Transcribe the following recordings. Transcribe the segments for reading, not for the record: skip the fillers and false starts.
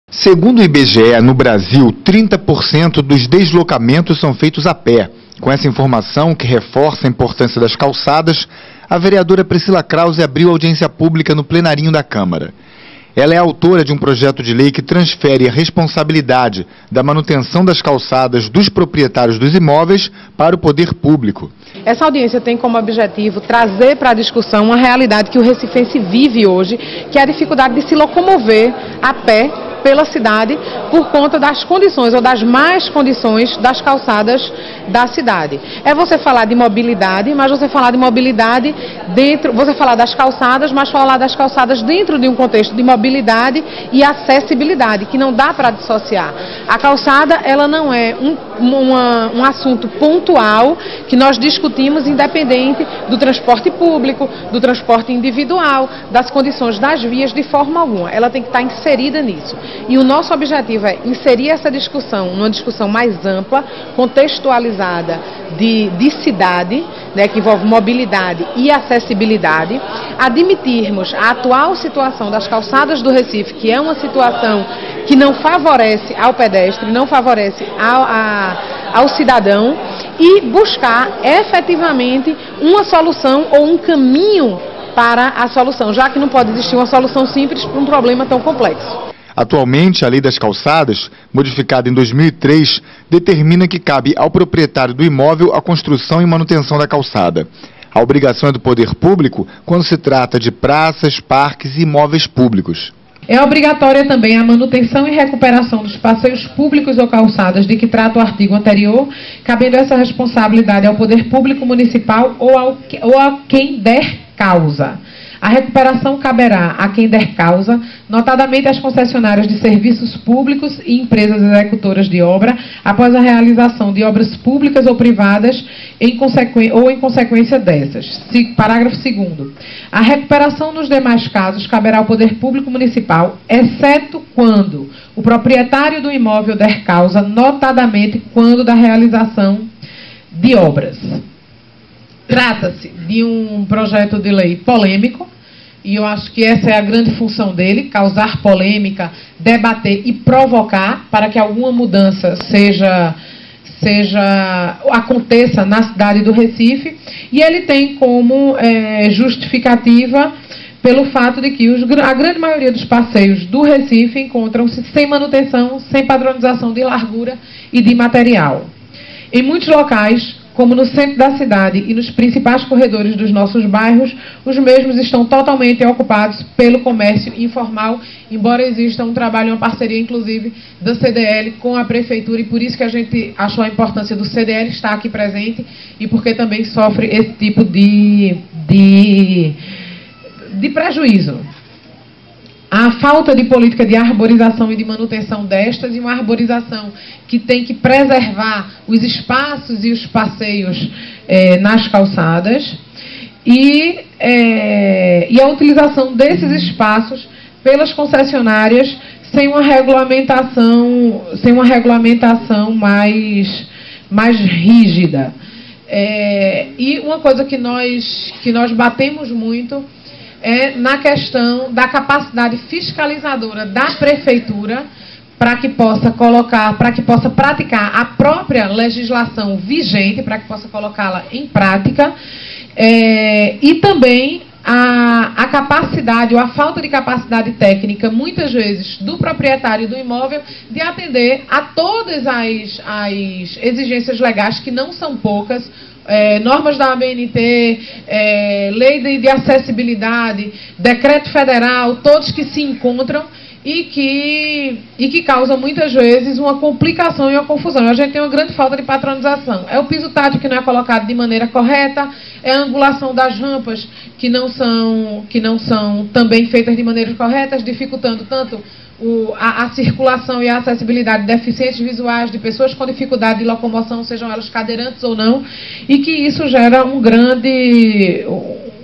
Segundo o IBGE, no Brasil, 30% dos deslocamentos são feitos a pé. Com essa informação, que reforça a importância das calçadas, a vereadora Priscila Krause abriu audiência pública no plenarinho da Câmara. Ela é autora de um projeto de lei que transfere a responsabilidade da manutenção das calçadas dos proprietários dos imóveis para o poder público. Essa audiência tem como objetivo trazer para a discussão uma realidade que o recifense vive hoje, que é a dificuldade de se locomover a pé pela cidade por conta das condições ou das más condições das calçadas da cidade. É você falar de mobilidade, mas você falar de mobilidade dentro, você falar das calçadas, mas falar das calçadas dentro de um contexto de mobilidade e acessibilidade, que não dá para dissociar. A calçada, ela não é um assunto pontual que nós discutimos independente do transporte público, do transporte individual, das condições das vias de forma alguma. Ela tem que estar inserida nisso. E o nosso objetivo é inserir essa discussão numa discussão mais ampla, contextualizada de cidade, né, que envolve mobilidade e acessibilidade, admitirmos a atual situação das calçadas do Recife, que é uma situação que não favorece ao pedestre, não favorece ao cidadão, e buscar efetivamente uma solução ou um caminho para a solução, já que não pode existir uma solução simples para um problema tão complexo. Atualmente, a Lei das Calçadas, modificada em 2003, determina que cabe ao proprietário do imóvel a construção e manutenção da calçada. A obrigação é do poder público quando se trata de praças, parques e imóveis públicos. É obrigatória também a manutenção e recuperação dos passeios públicos ou calçadas de que trata o artigo anterior, cabendo essa responsabilidade ao poder público municipal ou a quem der causa. A recuperação caberá a quem der causa, notadamente às concessionárias de serviços públicos e empresas executoras de obra, após a realização de obras públicas ou privadas em consequência dessas. Parágrafo 2º. A recuperação nos demais casos caberá ao poder público municipal, exceto quando o proprietário do imóvel der causa, notadamente quando da realização de obras. Trata-se de um projeto de lei polêmico, e eu acho que essa é a grande função dele, causar polêmica, debater e provocar para que alguma mudança aconteça na cidade do Recife, e ele tem como justificativa pelo fato de que a grande maioria dos passeios do Recife encontram-se sem manutenção, sem padronização de largura e de material. Em muitos locais, como no centro da cidade e nos principais corredores dos nossos bairros, os mesmos estão totalmente ocupados pelo comércio informal, embora exista um trabalho, uma parceria, inclusive, da CDL com a Prefeitura, e por isso que a gente achou a importância do CDL estar aqui presente, e porque também sofre esse tipo de prejuízo. A falta de política de arborização e de manutenção destas, e uma arborização que tem que preservar os espaços e os passeios nas calçadas, e a utilização desses espaços pelas concessionárias sem uma regulamentação mais rígida. E uma coisa que nós batemos muito na questão da capacidade fiscalizadora da Prefeitura para que possa praticar a própria legislação vigente, para que possa colocá-la em prática, e também a capacidade ou a falta de capacidade técnica, muitas vezes, do proprietário do imóvel de atender a todas as exigências legais, que não são poucas, normas da ABNT, lei de acessibilidade, decreto federal, todos que se encontram e que causam muitas vezes uma complicação e uma confusão. A gente tem uma grande falta de patronização. É o piso tátil que não é colocado de maneira correta, é a angulação das rampas que não são também feitas de maneiras corretas, dificultando tanto a circulação e a acessibilidade de deficientes visuais, de pessoas com dificuldade de locomoção, sejam elas cadeirantes ou não, e que isso gera um grande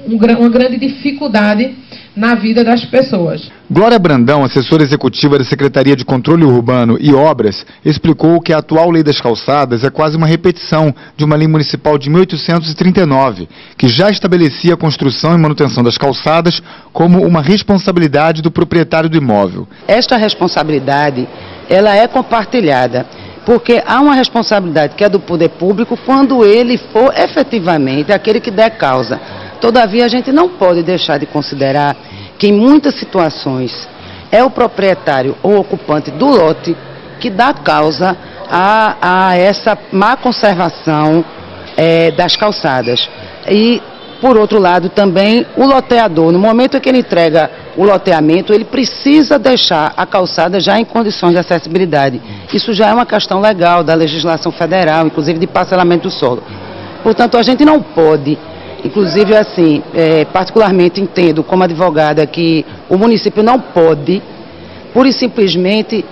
uma grande dificuldade na vida das pessoas. Glória Brandão, assessora executiva da Secretaria de Controle Urbano e Obras, explicou que a atual Lei das Calçadas é quase uma repetição de uma lei municipal de 1839, que já estabelecia a construção e manutenção das calçadas como uma responsabilidade do proprietário do imóvel. Esta responsabilidade, ela é compartilhada, porque há uma responsabilidade que é do poder público quando ele for efetivamente aquele que der causa. Todavia, a gente não pode deixar de considerar que em muitas situações é o proprietário ou ocupante do lote que dá causa a essa má conservação das calçadas. E, por outro lado, também o loteador, no momento em que ele entrega o loteamento, ele precisa deixar a calçada já em condições de acessibilidade. Isso já é uma questão legal da legislação federal, inclusive de parcelamento do solo. Portanto, a gente não pode... Inclusive, assim, particularmente entendo como advogada que o município não pode, pura e simplesmente,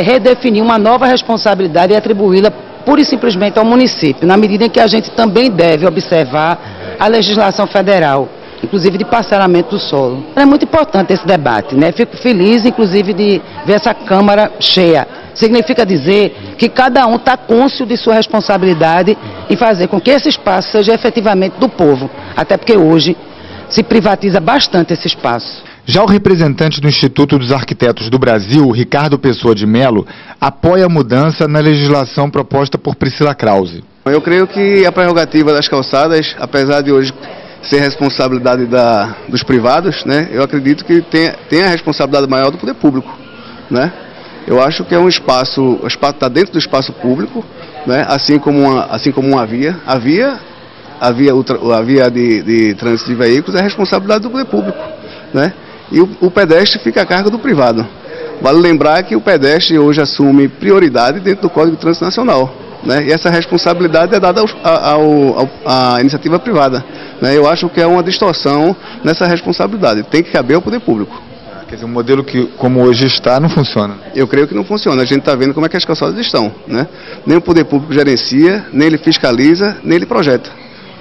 redefinir uma nova responsabilidade e atribuí-la pura e simplesmente ao município, na medida em que a gente também deve observar a legislação federal, inclusive de parcelamento do solo. É muito importante esse debate, né? Fico feliz, inclusive, de ver essa Câmara cheia. Significa dizer que cada um está cônscio de sua responsabilidade em fazer com que esse espaço seja efetivamente do povo, até porque hoje se privatiza bastante esse espaço. Já o representante do Instituto dos Arquitetos do Brasil, Ricardo Pessoa de Mello, apoia a mudança na legislação proposta por Priscila Krause. Eu creio que a prerrogativa das calçadas, apesar de hoje ser responsabilidade dos privados, né, eu acredito que tem a responsabilidade maior do poder público, né? Eu acho que é um espaço está dentro do espaço público, né? Assim como uma via. A via de trânsito de veículos é responsabilidade do poder público, né? E o pedestre fica a cargo do privado. Vale lembrar que o pedestre hoje assume prioridade dentro do Código de Trânsito Nacional, né? E essa responsabilidade é dada à iniciativa privada, né? Eu acho que é uma distorção nessa responsabilidade. Tem que caber ao poder público. Quer dizer, um modelo que, como hoje está, não funciona. Eu creio que não funciona. A gente está vendo como é que as calçadas estão, né? Nem o poder público gerencia, nem ele fiscaliza, nem ele projeta,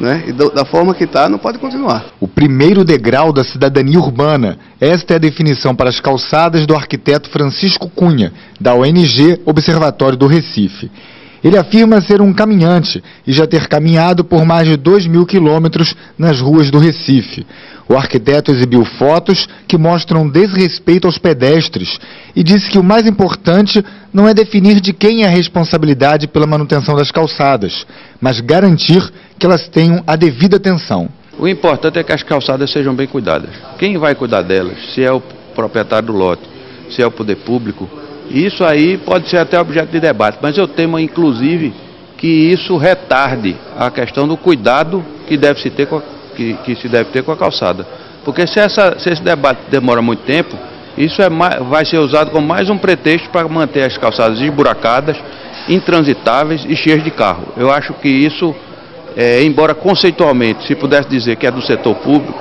né? E da forma que está, não pode continuar. O primeiro degrau da cidadania urbana. Esta é a definição para as calçadas do arquiteto Francisco Cunha, da ONG Observatório do Recife. Ele afirma ser um caminhante e já ter caminhado por mais de 2.000 quilômetros nas ruas do Recife. O arquiteto exibiu fotos que mostram desrespeito aos pedestres e disse que o mais importante não é definir de quem é a responsabilidade pela manutenção das calçadas, mas garantir que elas tenham a devida atenção. O importante é que as calçadas sejam bem cuidadas. Quem vai cuidar delas? Se é o proprietário do lote, se é o poder público. Isso aí pode ser até objeto de debate, mas eu temo, inclusive, que isso retarde a questão do cuidado que se deve ter com a calçada. Porque se esse debate demora muito tempo, isso vai ser usado como mais um pretexto para manter as calçadas esburacadas, intransitáveis e cheias de carro. Eu acho que isso, embora conceitualmente se pudesse dizer que é do setor público,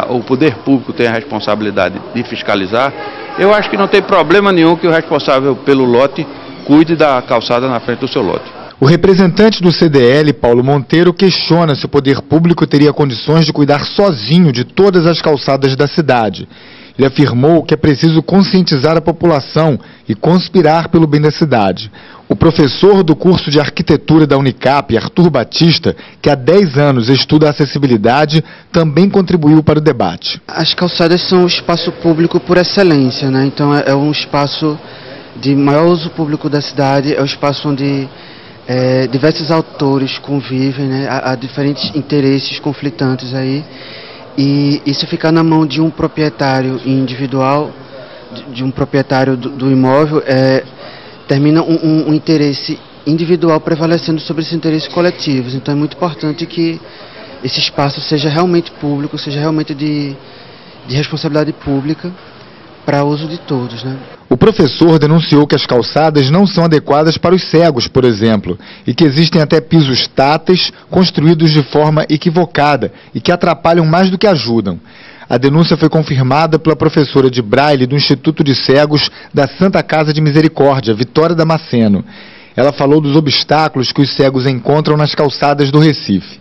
o poder público tem a responsabilidade de fiscalizar, eu acho que não tem problema nenhum que o responsável pelo lote cuide da calçada na frente do seu lote. O representante do CDL, Paulo Monteiro, questiona se o poder público teria condições de cuidar sozinho de todas as calçadas da cidade. Ele afirmou que é preciso conscientizar a população e conspirar pelo bem da cidade. O professor do curso de arquitetura da Unicap, Arthur Batista, que há 10 anos estuda a acessibilidade, também contribuiu para o debate. As calçadas são o espaço público por excelência, né? Então é um espaço de maior uso público da cidade, é o espaço onde diversos autores convivem, né? Há diferentes interesses conflitantes aí. E isso ficar na mão de um proprietário individual, de um proprietário do imóvel, termina um interesse individual prevalecendo sobre esses interesses coletivos. Então é muito importante que esse espaço seja realmente público, seja realmente de responsabilidade pública para uso de todos, né? O professor denunciou que as calçadas não são adequadas para os cegos, por exemplo, e que existem até pisos táteis construídos de forma equivocada e que atrapalham mais do que ajudam. A denúncia foi confirmada pela professora de Braille do Instituto de Cegos da Santa Casa de Misericórdia, Vitória Damasceno. Ela falou dos obstáculos que os cegos encontram nas calçadas do Recife.